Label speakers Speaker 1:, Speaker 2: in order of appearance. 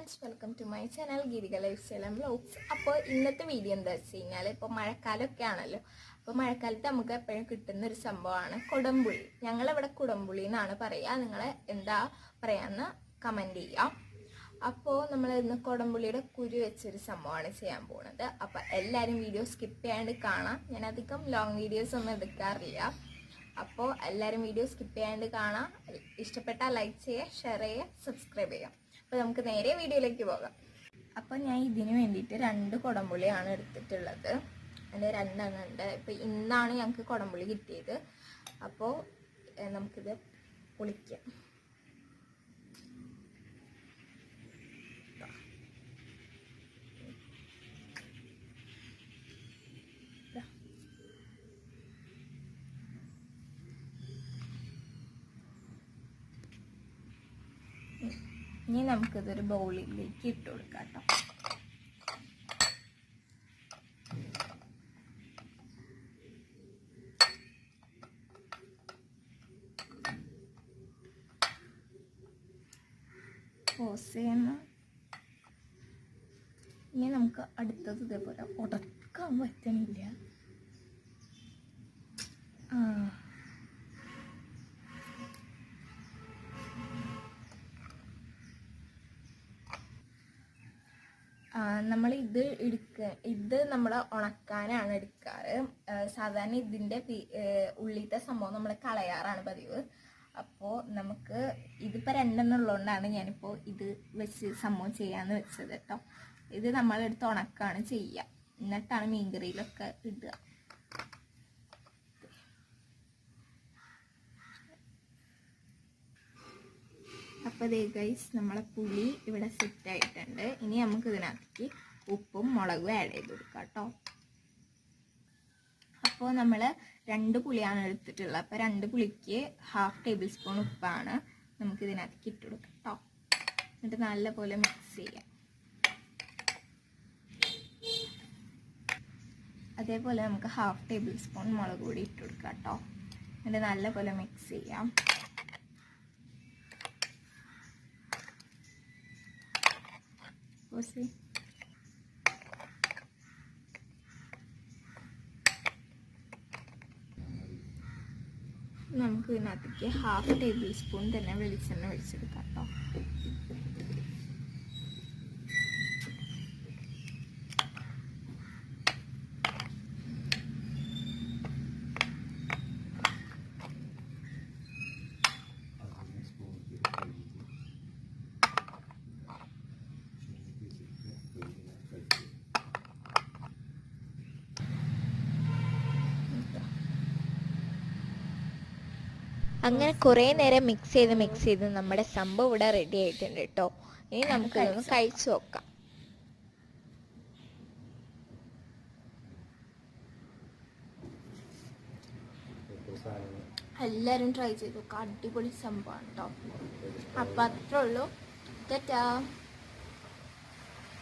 Speaker 1: Friends, welcome to my channel Geethika lifestyle and vlogs. അപ്പോൾ ഇന്നത്തെ video എന്താ വെച്ച് കഴിഞ്ഞാൽ, ഇപ്പോൾ മഴക്കാലമൊക്കെ ആണല്ലോ. അപ്പോൾ മഴക്കാലത്ത് നമുക്ക് എപ്പോഴും കിട്ടുന്ന ഒരു സംഭവമാണ് കുടംപുളി. ഞങ്ങളിവിടെ കുടംപുളി എന്നാണ് പറയുക. നിങ്ങൾ എന്താ പറയാമെന്ന് കമൻറ്റ് ചെയ്യാം. അപ്പോൾ നമ്മൾ ഇന്ന് കുടംപുളിയുടെ കുരു വെച്ചൊരു സംഭവമാണ് ചെയ്യാൻ പോകുന്നത്. അപ്പോൾ എല്ലാവരും വീഡിയോ സ്കിപ്പ് ചെയ്യാണ്ട് കാണാം. ഞാൻ അധികം ലോങ് വീഡിയോസ് ഒന്നും എടുക്കാറില്ല. അപ്പോൾ എല്ലാവരും വീഡിയോ സ്കിപ്പ് ചെയ്യാണ്ട് കാണാം. ഇഷ്ടപ്പെട്ടാൽ ലൈക്ക് ചെയ്യുക, ഷെയർ ചെയ്യുക, സബ്സ്ക്രൈബ് ചെയ്യുക. അപ്പോൾ നമുക്ക് നേരെ വീഡിയോയിലേക്ക് പോകാം. അപ്പോൾ ഞാൻ ഇതിന് വേണ്ടിയിട്ട് 2 കുടംപുളിയാണ് എടുത്തിട്ടുള്ളത്. അതിൻ്റെ 2 എണ്ണം ഉണ്ട്. ഇപ്പോൾ ഇന്നാണ് ഞങ്ങൾക്ക് കുടംപുളി കിട്ടിയത്. അപ്പോൾ നമുക്കിത് പൊളിക്കാം. ഇനി നമുക്കിതൊരു ബൗളിലേക്ക് ഇട്ട് കൊടുക്കാം കേട്ടോ. പോസ് ചെയ്യുന്ന ഇനി നമുക്ക് അടുത്തത് ഇതേപോലെ ഉടക്കാൻ പറ്റണില്ല. നമ്മൾ ഇത് നമ്മൾ ഉണക്കാനാണ് എടുക്കാറ്. സാധാരണ ഇതിൻ്റെ ഉള്ളിലത്തെ സംഭവം നമ്മൾ കളയാറാണ് പതിവ്. അപ്പോൾ നമുക്ക് ഇതിപ്പോൾ 2 എണ്ണം ഉള്ളതുകൊണ്ടാണ് ഞാനിപ്പോൾ ഇത് വെച്ച് സംഭവം ചെയ്യാമെന്ന് വെച്ചത് കേട്ടോ. ഇത് നമ്മളെടുത്ത് ഉണക്കാണ് ചെയ്യുക, എന്നിട്ടാണ് മീൻകറിയിലൊക്കെ ഇടുക. അപ്പോൾ ദേ ഗൈസ്, നമ്മളെ പുളി ഇവിടെ സെറ്റായിട്ടുണ്ട്. ഇനി നമുക്ക് ഇതിനകത്തേക്ക് ഉപ്പും മുളകും ആഡ് ചെയ്ത് കൊടുക്കാം കേട്ടോ. അപ്പോൾ നമ്മൾ 2 പുളിയാണ് എടുത്തിട്ടുള്ളത്. അപ്പോൾ 2 പുളിക്ക് ½ ടേബിൾ സ്പൂൺ ഉപ്പാണ് നമുക്ക് ഇതിനകത്തേക്ക് ഇട്ട് കൊടുക്കാം കേട്ടോ. എന്നിട്ട് നല്ലപോലെ മിക്സ് ചെയ്യാം. അതേപോലെ നമുക്ക് ½ ടേബിൾ സ്പൂൺ മുളക് പൊടി ഇട്ട് കൊടുക്കാം കേട്ടോ. എന്നിട്ട് നല്ലപോലെ മിക്സ് ചെയ്യാം. നമുക്ക് ഇതിനകത്തേക്ക് ½ ടേബിൾ സ്പൂൺ തന്നെ വെളിച്ചെണ്ണ ഒഴിച്ചെടുക്കാം കേട്ടോ. അങ്ങനെ കുറേ നേരം മിക്സ് ചെയ്ത് നമ്മുടെ സംഭവം ഇവിടെ റെഡി ആയിട്ടുണ്ട് കേട്ടോ. ഇനി നമുക്ക് ഇതൊന്ന് കഴിച്ചു നോക്കാം. എല്ലാവരും ട്രൈ ചെയ്ത് നോക്കാം. അടിപൊളി സംഭവമാണ് കേട്ടോ. അപ്പം അത്രേ ഉള്ളൂ.